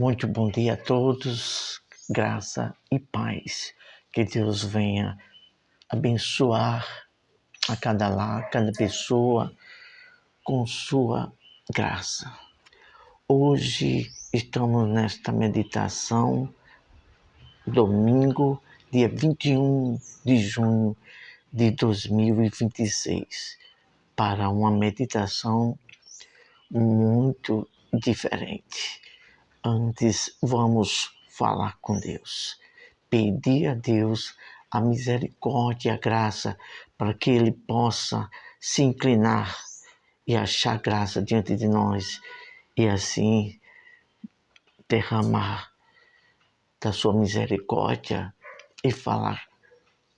Muito bom dia a todos, graça e paz. Que Deus venha abençoar a cada lar, cada pessoa com sua graça. Hoje estamos nesta meditação, domingo, dia 21 de junho de 2026, para uma meditação muito diferente. Antes, vamos falar com Deus. Pedir a Deus a misericórdia e a graça para que Ele possa se inclinar e achar graça diante de nós e assim derramar da sua misericórdia e falar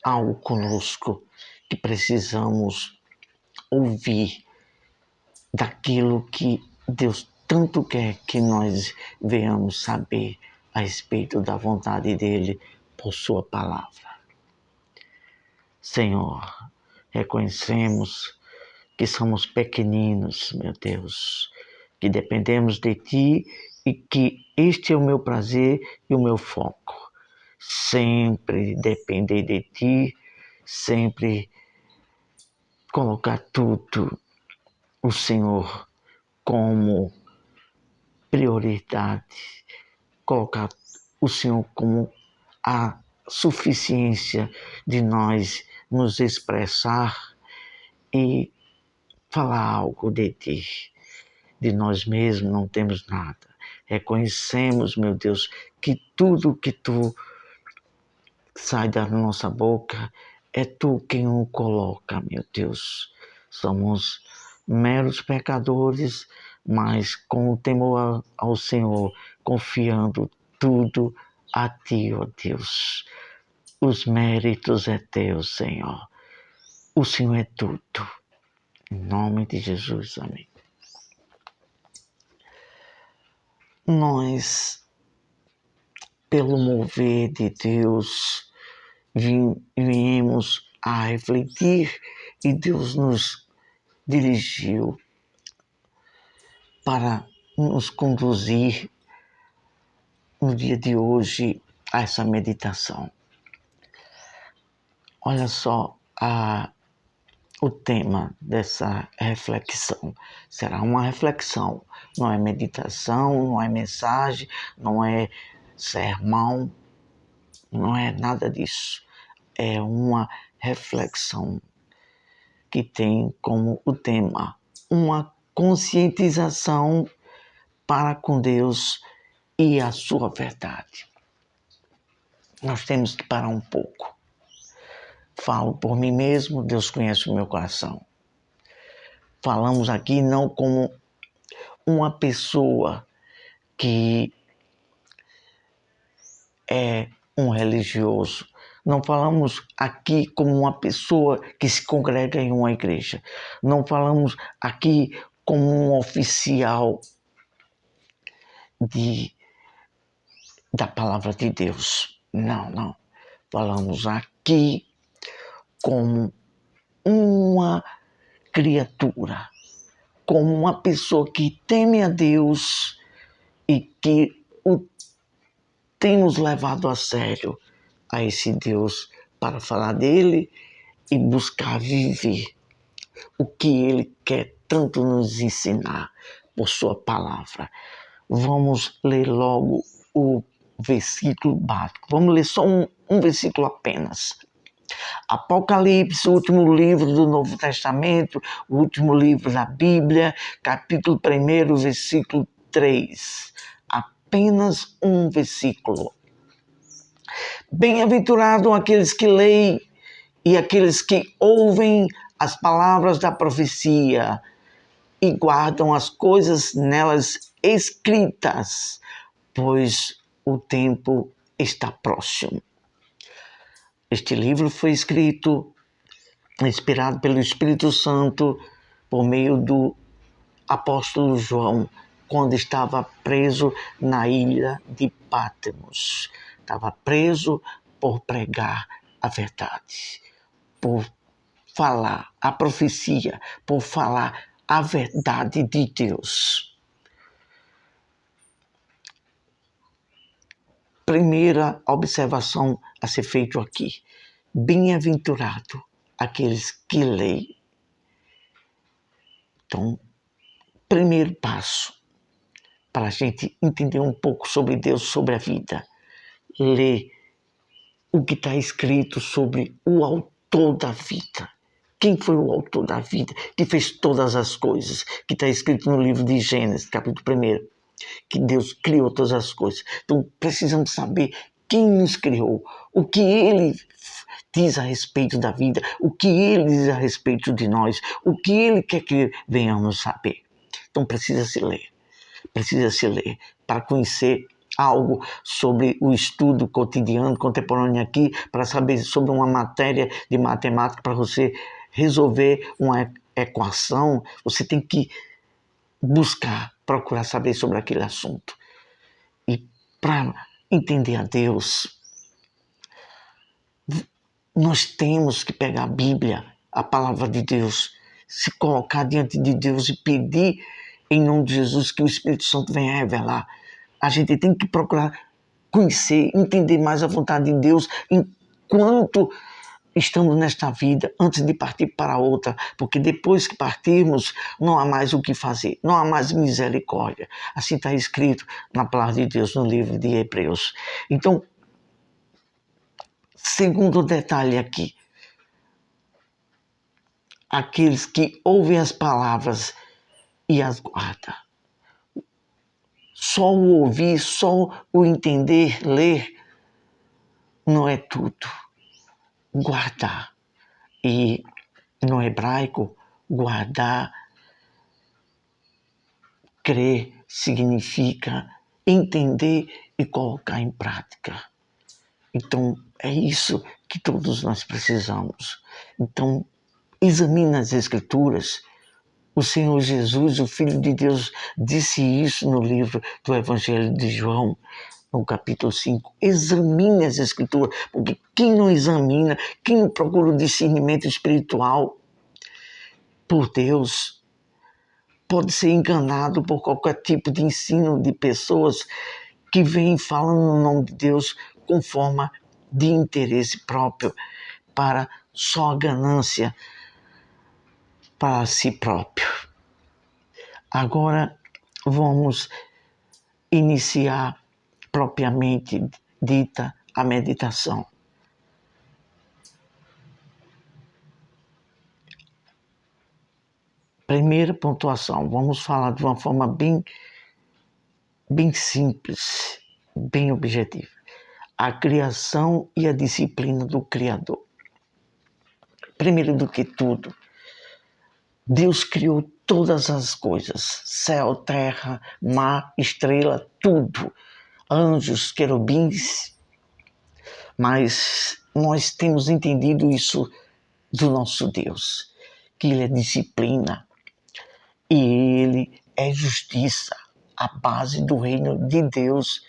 algo conosco que precisamos ouvir daquilo que Deus tanto quer que nós venhamos saber a respeito da vontade dEle por sua palavra. Senhor, reconhecemos que somos pequeninos, meu Deus, que dependemos de Ti e que este é o meu prazer e o meu foco. Sempre depender de Ti, sempre colocar tudo, o Senhor, como prioridade, colocar o Senhor como a suficiência de nós nos expressar e falar algo de Ti. De nós mesmos não temos nada. Reconhecemos, meu Deus, que tudo que Tu sai da nossa boca é Tu quem o coloca, meu Deus. Somos meros pecadores, mas com o temor ao Senhor, confiando tudo a Ti, ó Deus. Os méritos é Teu, Senhor. O Senhor é tudo. Em nome de Jesus, amém. Nós, pelo mover de Deus, viemos a refletir e Deus nos dirigiu para nos conduzir no dia de hoje a essa meditação. Olha só o tema dessa reflexão. Será uma reflexão, não é meditação, não é mensagem, não é sermão, não é nada disso. É uma reflexão que tem como o tema uma conscientização para com Deus e a sua verdade. Nós temos que parar um pouco. Falo por mim mesmo, Deus conhece o meu coração. Falamos aqui não como uma pessoa que é um religioso. Não falamos aqui como uma pessoa que se congrega em uma igreja. Não falamos aqui como um oficial da palavra de Deus. Não. Falamos aqui como uma criatura, como uma pessoa que teme a Deus e que o temos levado a sério a esse Deus para falar dele e buscar viver o que ele quer tanto nos ensinar por sua palavra. Vamos ler logo o versículo básico. Vamos ler só um versículo apenas. Apocalipse, o último livro do Novo Testamento, o último livro da Bíblia, capítulo 1, versículo 3. Apenas um versículo. Bem-aventurado aqueles que leem e aqueles que ouvem as palavras da profecia e guardam as coisas nelas escritas, pois o tempo está próximo. Este livro foi escrito, inspirado pelo Espírito Santo, por meio do apóstolo João, quando estava preso na ilha de Patmos. Estava preso por pregar a verdade, por falar a profecia, por falar a verdade de Deus. primeira observação a ser feita aqui. Bem-aventurado aqueles que leem. Então, primeiro passo para a gente entender um pouco sobre Deus, sobre a vida. Ler o que está escrito sobre o autor da vida. Quem foi o autor da vida, que fez todas as coisas, que está escrito no livro de Gênesis, capítulo 1, que Deus criou todas as coisas. Então, precisamos saber quem nos criou, o que Ele diz a respeito da vida, o que Ele diz a respeito de nós, o que Ele quer que venhamos saber. Então, precisa se ler para conhecer algo sobre o estudo cotidiano, contemporâneo aqui, para saber sobre uma matéria de matemática, para você resolver uma equação, você tem que procurar saber sobre aquele assunto. E para entender a Deus, nós temos que pegar a Bíblia, a palavra de Deus, se colocar diante de Deus e pedir em nome de Jesus que o Espírito Santo venha revelar. A gente tem que procurar conhecer, entender mais a vontade de Deus enquanto estamos nesta vida, antes de partir para outra, porque depois que partirmos, não há mais o que fazer, não há mais misericórdia. Assim está escrito na palavra de Deus, no livro de Hebreus. Então, segundo detalhe aqui, aqueles que ouvem as palavras e as guardam. Só o ouvir, só o entender, ler, não é tudo. Guardar. E no hebraico, guardar, crer, significa entender e colocar em prática. Então, é isso que todos nós precisamos. Então, examine as Escrituras. O Senhor Jesus, o Filho de Deus, disse isso no livro do Evangelho de João, no capítulo 5. Examine as Escrituras, porque quem não examina, quem não procura o discernimento espiritual por Deus, pode ser enganado por qualquer tipo de ensino de pessoas que vêm falando no nome de Deus com forma de interesse próprio, para só a ganância para si próprio. Agora vamos iniciar propriamente dita a meditação. Primeira pontuação, vamos falar de uma forma bem simples, bem objetiva. A criação e a disciplina do Criador. Primeiro do que tudo, Deus criou todas as coisas, céu, terra, mar, estrela, tudo, anjos, querubins, mas nós temos entendido isso do nosso Deus, que Ele é disciplina e Ele é justiça. A base do reino de Deus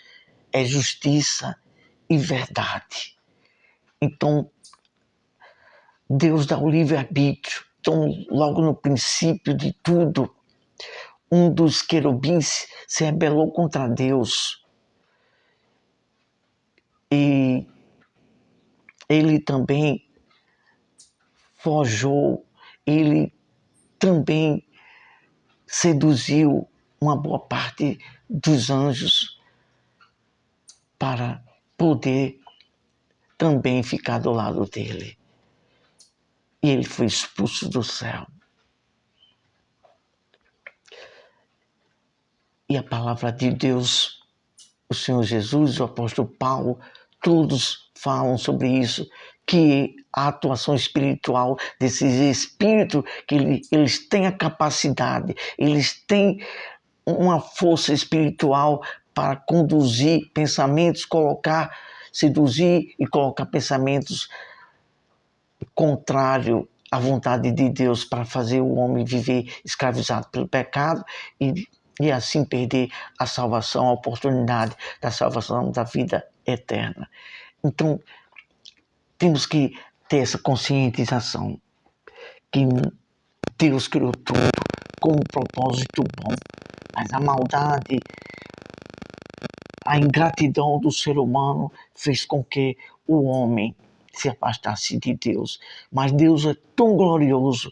é justiça e verdade. Então, Deus dá o livre-arbítrio. Então, logo no princípio de tudo, um dos querubins se rebelou contra Deus. E ele também forjou, ele também seduziu uma boa parte dos anjos para poder também ficar do lado dele. E ele foi expulso do céu. E a palavra de Deus, o Senhor Jesus, o apóstolo Paulo, todos falam sobre isso, que a atuação espiritual desses espíritos, que eles têm a capacidade, eles têm uma força espiritual para conduzir pensamentos, seduzir e colocar pensamentos contrários à vontade de Deus, para fazer o homem viver escravizado pelo pecado e assim perder a salvação, a oportunidade da salvação da vida eterna. Então, temos que ter essa conscientização que Deus criou tudo com um propósito bom, mas a maldade A ingratidão do ser humano fez com que o homem se afastasse de Deus. Mas Deus é tão glorioso,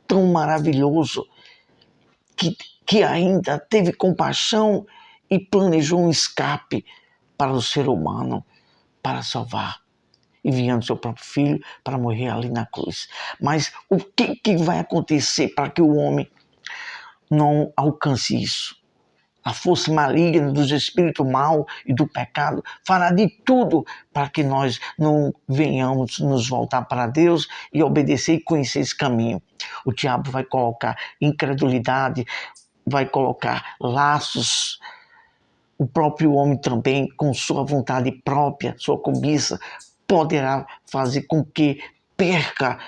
tão maravilhoso, que ainda teve compaixão e planejou um escape para o ser humano, para salvar, enviando seu próprio filho para morrer ali na cruz. Mas o que vai acontecer para que o homem não alcance isso? A força maligna dos espíritos maus e do pecado fará de tudo para que nós não venhamos nos voltar para Deus e obedecer e conhecer esse caminho. O diabo vai colocar incredulidade, vai colocar laços. O próprio homem também, com sua vontade própria, sua cobiça, poderá fazer com que perca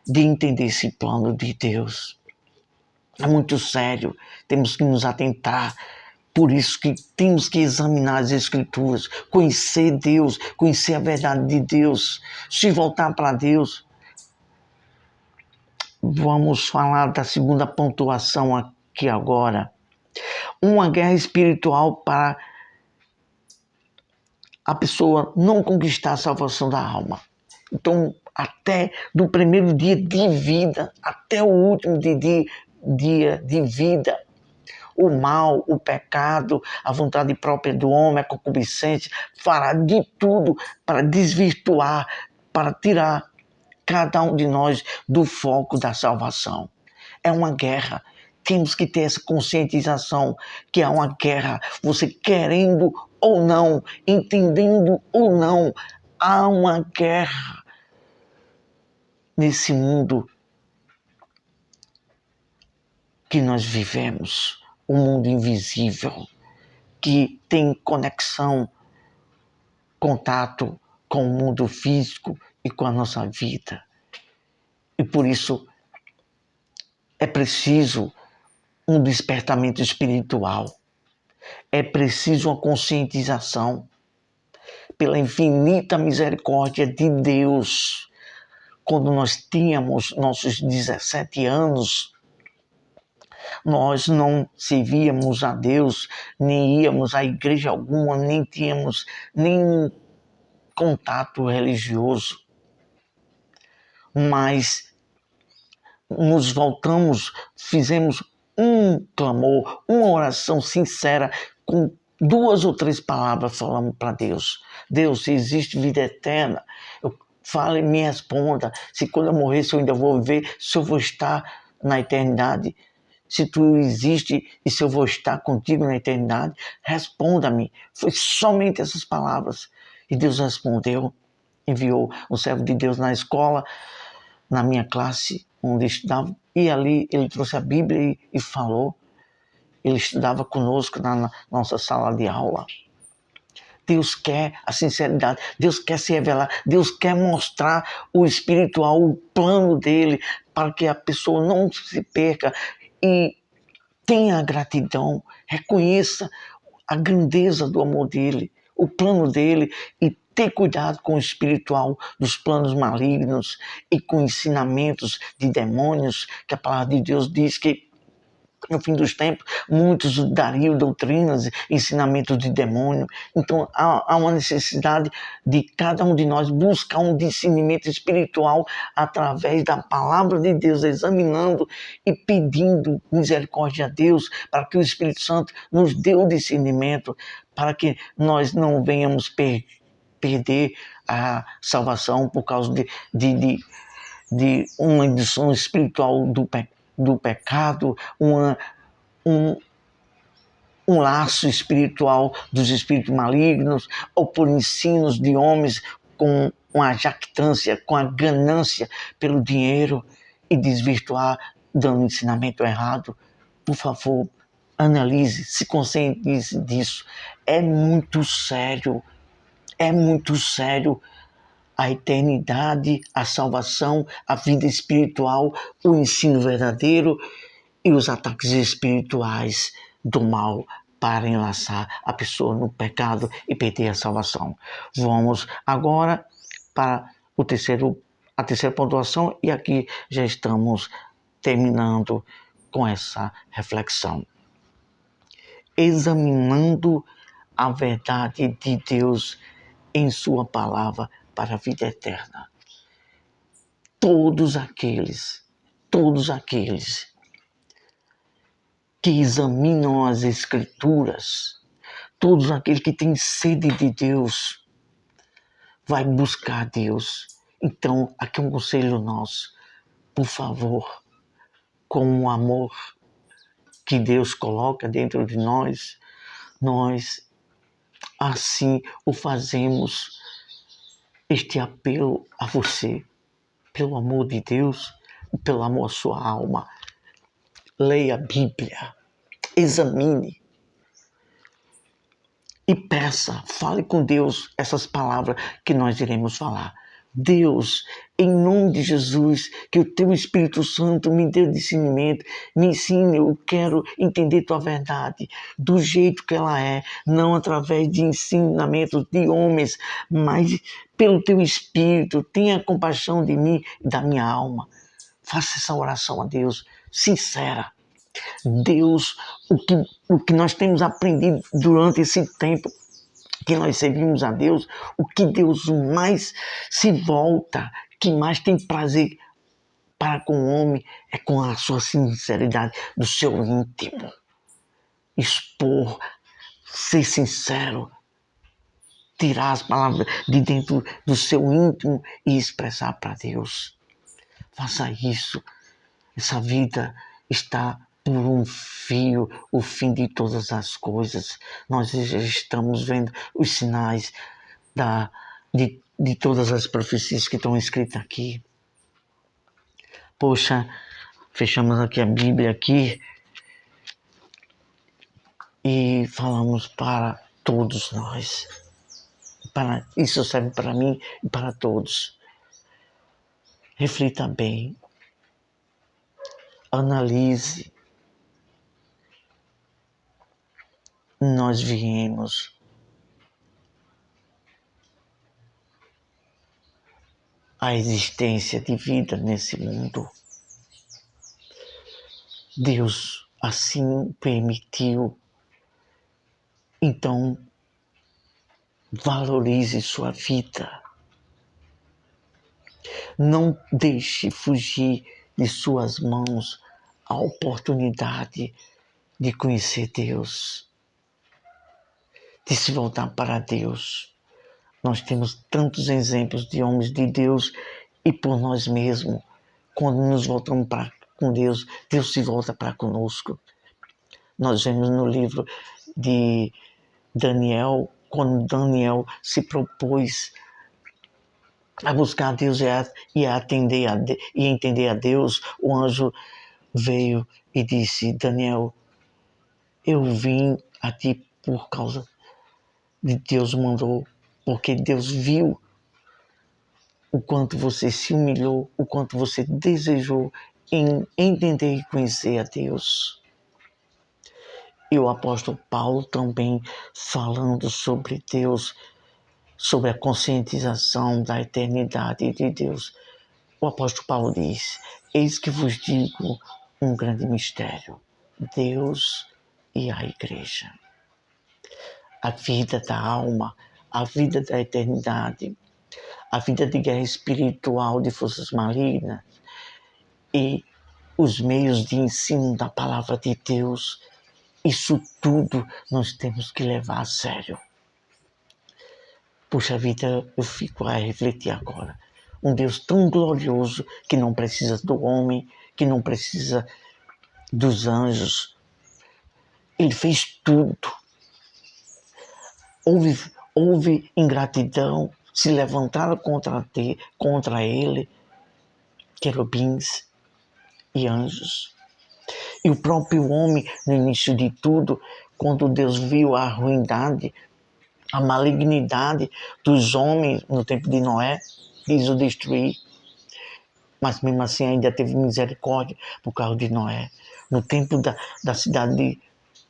de entender esse plano de Deus. É muito sério, temos que nos atentar. Por isso que temos que examinar as Escrituras, conhecer Deus, conhecer a verdade de Deus, se voltar para Deus. Vamos falar da segunda pontuação aqui agora. Uma guerra espiritual para a pessoa não conquistar a salvação da alma. Então, até do primeiro dia de vida até o último dia de vida, o mal, o pecado, a vontade própria do homem, a concupiscência, fará de tudo para desvirtuar, para tirar cada um de nós do foco da salvação. É uma guerra. Temos que ter essa conscientização que é uma guerra. Você querendo ou não, entendendo ou não, há uma guerra nesse mundo que nós vivemos. Um mundo invisível, que tem conexão, contato com o mundo físico e com a nossa vida. E por isso é preciso um despertamento espiritual. É preciso uma conscientização pela infinita misericórdia de Deus. Quando nós tínhamos nossos 17 anos, nós não servíamos a Deus, nem íamos à igreja alguma, nem tínhamos nenhum contato religioso. Mas nos voltamos, fizemos um clamor, uma oração sincera, com 2 ou 3 palavras falamos para Deus. Deus, se existe vida eterna, fale e me responda. Se quando eu morrer, se eu ainda vou viver, se eu vou estar na eternidade. Se tu existe e se eu vou estar contigo na eternidade, responda-me. Foi somente essas palavras. E Deus respondeu, enviou um servo de Deus na escola, na minha classe, onde estudava, e ali ele trouxe a Bíblia e falou. Ele estudava conosco na nossa sala de aula. Deus quer a sinceridade, Deus quer se revelar, Deus quer mostrar o espiritual, o plano dele, para que a pessoa não se perca e tenha gratidão, reconheça a grandeza do amor dele, o plano dele, e ter cuidado com o espiritual dos planos malignos e com ensinamentos de demônios, que a palavra de Deus diz que no fim dos tempos, muitos dariam doutrinas, ensinamentos de demônio. Então, há uma necessidade de cada um de nós buscar um discernimento espiritual através da palavra de Deus, examinando e pedindo misericórdia a Deus para que o Espírito Santo nos dê o discernimento, para que nós não venhamos perder a salvação por causa de uma indução espiritual do pecado, um laço espiritual dos espíritos malignos, ou por ensinos de homens com a jactância, com a ganância pelo dinheiro e desvirtuar, dando ensinamento errado. Por favor, analise, se conscientize disso. É muito sério a eternidade, a salvação, a vida espiritual, o ensino verdadeiro e os ataques espirituais do mal para enlaçar a pessoa no pecado e perder a salvação. Vamos agora para a terceira pontuação, e aqui já estamos terminando com essa reflexão. Examinando a verdade de Deus em sua palavra para a vida eterna. Todos aqueles que examinam as Escrituras, todos aqueles que têm sede de Deus, vai buscar Deus. Então, aqui um conselho nosso, por favor, com o amor que Deus coloca dentro de nós assim o fazemos, este apelo a você, pelo amor de Deus, pelo amor à sua alma. Leia a Bíblia, examine e peça, fale com Deus essas palavras que nós iremos falar. Deus, em nome de Jesus, que o Teu Espírito Santo me dê discernimento, me ensine, eu quero entender Tua verdade, do jeito que ela é, não através de ensinamentos de homens, mas pelo Teu Espírito. Tenha compaixão de mim e da minha alma. Faça essa oração a Deus, sincera. Deus, o que nós temos aprendido durante esse tempo que nós servimos a Deus, o que Deus mais se volta, que mais tem prazer para com o homem, é com a sua sinceridade do seu íntimo. Expor, ser sincero, tirar as palavras de dentro do seu íntimo e expressar para Deus. Faça isso. Essa vida está por um fio, o fim de todas as coisas. Nós já estamos vendo os sinais de todas as profecias que estão escritas aqui. Poxa, fechamos aqui a Bíblia aqui e falamos para todos nós. Isso serve para mim e para todos. Reflita bem. Analise. Nós viemos a existência de vida nesse mundo. Deus assim permitiu. Então, valorize sua vida. Não deixe fugir de suas mãos a oportunidade de conhecer Deus, de se voltar para Deus. Nós temos tantos exemplos de homens de Deus e por nós mesmos. Quando nos voltamos com Deus, Deus se volta para conosco. Nós vemos no livro de Daniel, quando Daniel se propôs a buscar a Deus e a atender e entender a Deus, o anjo veio e disse: Daniel, eu vim a ti por causa de Deus mandou, porque Deus viu o quanto você se humilhou, o quanto você desejou em entender e conhecer a Deus. E o apóstolo Paulo também falando sobre Deus, sobre a conscientização da eternidade de Deus. O apóstolo Paulo diz: eis que vos digo um grande mistério, Deus e a igreja. A vida da alma, a vida da eternidade, a vida de guerra espiritual de forças malignas e os meios de ensino da palavra de Deus, isso tudo nós temos que levar a sério. Puxa vida, eu fico a refletir agora. Um Deus tão glorioso que não precisa do homem, que não precisa dos anjos. Ele fez tudo. Houve ingratidão, se levantaram contra ele, querubins e anjos. E o próprio homem, no início de tudo, quando Deus viu a ruindade, a malignidade dos homens no tempo de Noé, quis o destruir. Mas mesmo assim ainda teve misericórdia por causa de Noé. No tempo da cidade de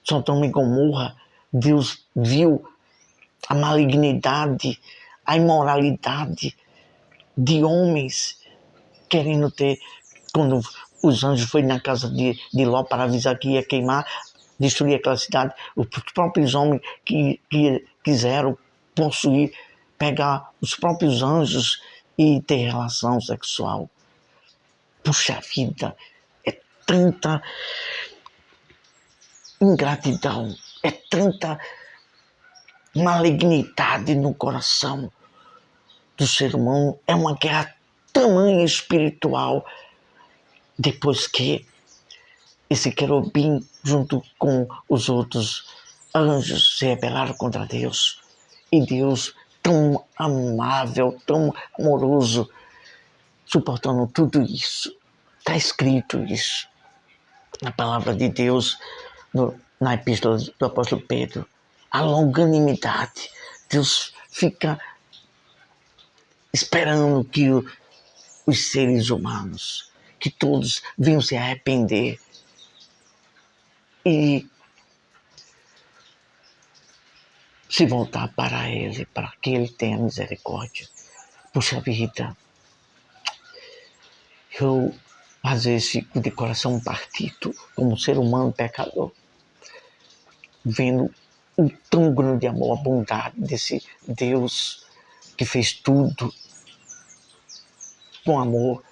Sodoma e Gomorra, Deus viu a malignidade, a imoralidade de homens querendo ter, quando os anjos foram na casa de Ló para avisar que ia queimar, destruir aquela cidade. Os próprios homens que quiseram possuir, pegar os próprios anjos e ter relação sexual. Puxa vida, é tanta ingratidão, é tanta malignidade no coração do ser humano, é uma guerra tamanha espiritual. Depois que esse querubim, junto com os outros anjos, se rebelaram contra Deus, e Deus, tão amável, tão amoroso, suportando tudo isso. Está escrito isso na palavra de Deus, na epístola do apóstolo Pedro. A longanimidade. Deus fica esperando que os seres humanos, que todos venham se arrepender e se voltar para Ele, para que Ele tenha misericórdia. Puxa vida, eu às vezes fico de coração partido, como ser humano pecador, vendo o tão grande amor, a bondade desse Deus que fez tudo com amor,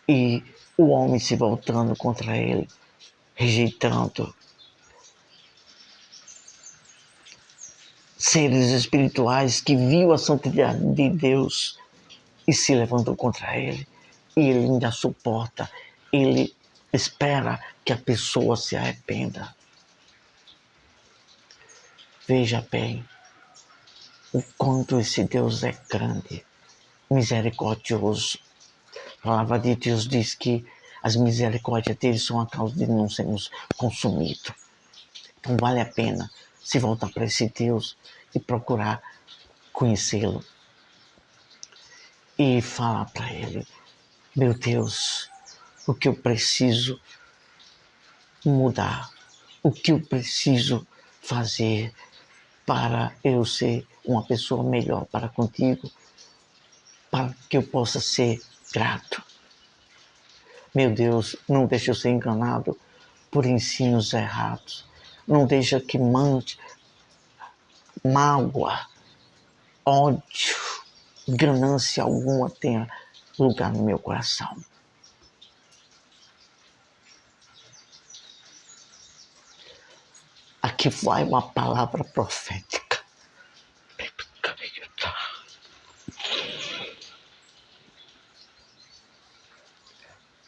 e o homem se voltando contra Ele, rejeitando. Seres espirituais que viu a santidade de Deus e se levantam contra Ele, e Ele ainda suporta, Ele espera que a pessoa se arrependa. Veja bem o quanto esse Deus é grande, misericordioso. A palavra de Deus diz que as misericórdias dele são a causa de não sermos consumidos. Então vale a pena se voltar para esse Deus e procurar conhecê-lo. E falar para Ele: meu Deus, o que eu preciso mudar, o que eu preciso fazer para eu ser uma pessoa melhor para contigo, para que eu possa ser grato. Meu Deus, não deixe eu ser enganado por ensinos errados. Não deixa que mande mágoa, ódio, ganância alguma tenha lugar no meu coração. Aqui vai uma palavra profética.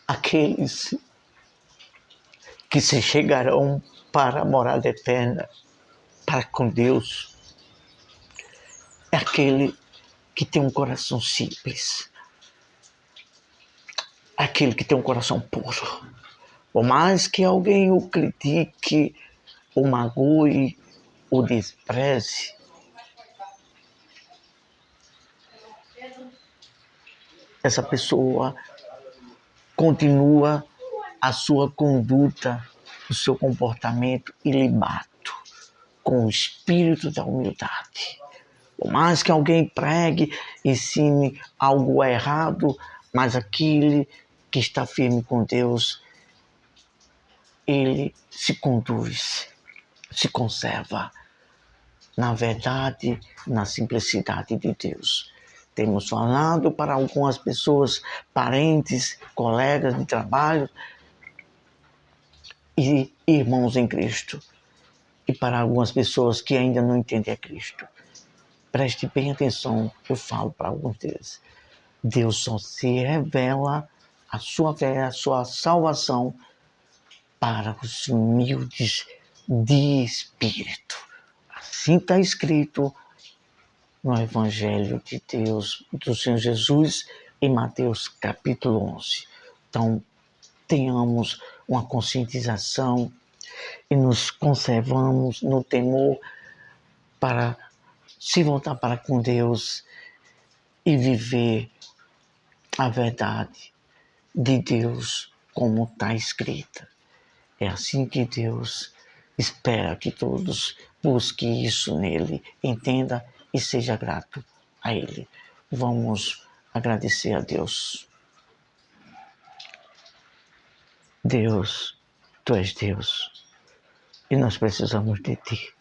Aqueles que se chegarão para a morada eterna, para com Deus, é aquele que tem um coração simples, aquele que tem um coração puro. Por mais que alguém o critique, o magoe, o despreze, essa pessoa continua a sua conduta, o seu comportamento ilibado, com o espírito da humildade. Por mais que alguém pregue, ensine algo errado, mas aquele que está firme com Deus, ele se conduz, se conserva na verdade, na simplicidade de Deus. Temos falado para algumas pessoas, parentes, colegas de trabalho e irmãos em Cristo. E para algumas pessoas que ainda não entendem a Cristo. Preste bem atenção, eu falo para alguns deles. Deus só se revela a sua fé, a sua salvação para os humildes de espírito. Assim está escrito no Evangelho de Deus, do Senhor Jesus, em Mateus capítulo 11. Então, tenhamos uma conscientização e nos conservamos no temor para se voltar para com Deus e viver a verdade de Deus como está escrita. É assim que Deus espera que todos busquem isso nele, entenda e seja grato a Ele. Vamos agradecer a Deus. Deus, Tu és Deus e nós precisamos de Ti.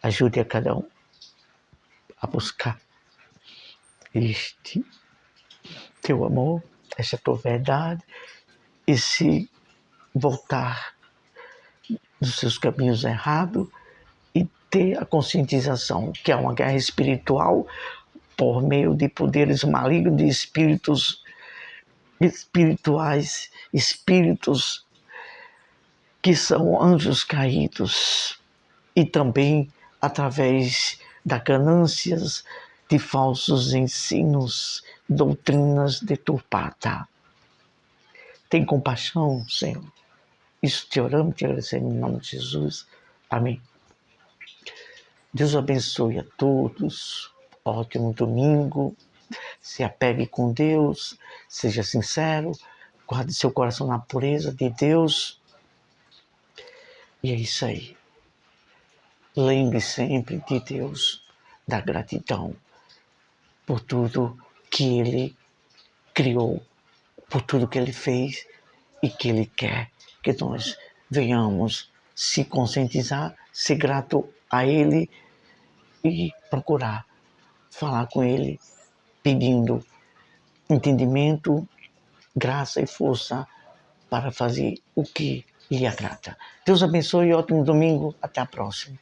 Ajude a cada um a buscar este Teu amor, esta Tua verdade, e se voltar dos seus caminhos errados e ter a conscientização que é uma guerra espiritual por meio de poderes malignos, de espíritos espirituais, espíritos que são anjos caídos, e também através das ganâncias de falsos ensinos, doutrinas deturpadas. Tem compaixão, Senhor. Isso te oramos, te agradecemos em nome de Jesus. Amém. Deus abençoe a todos. Ótimo domingo. Se apegue com Deus. Seja sincero. Guarde seu coração na pureza de Deus. E é isso aí. Lembre sempre de Deus, da gratidão por tudo que Ele criou, por tudo que Ele fez e que Ele quer que nós venhamos se conscientizar, ser grato a Ele e procurar falar com Ele, pedindo entendimento, graça e força para fazer o que lhe agrada. Deus abençoe e ótimo domingo. Até a próxima.